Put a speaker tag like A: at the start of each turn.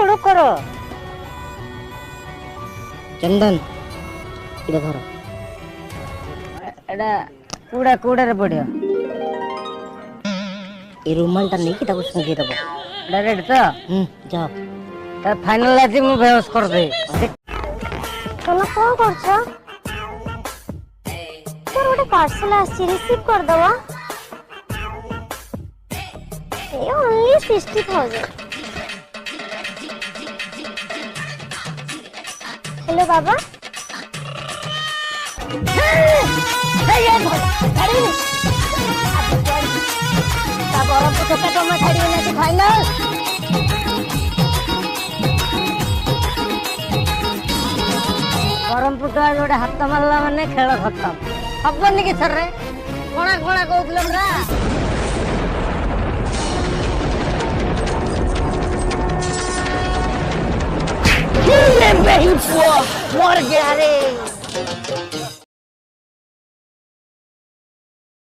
A: रुको करो
B: चंदन इधर धर
A: एडा कूड़ा कूड़ा रे पड़ियो
B: ये रुमाल टा नहीं कि ताको संगे दबो
A: डायरेक्ट तो
B: जाओ
A: ता फाइनल आज मु बेहोश कर दे
C: तुम कौन करछो तोर गोटे पार्सल आसी रिसीव कर दवा ए ओनली 60,000 हेलो बाबा
A: बरहमपुर तो आज गोटे हाथ मारला माने खेल खत्म हबनी कि सर रे कोणा कोणा कहउतले हमरा मर गया रे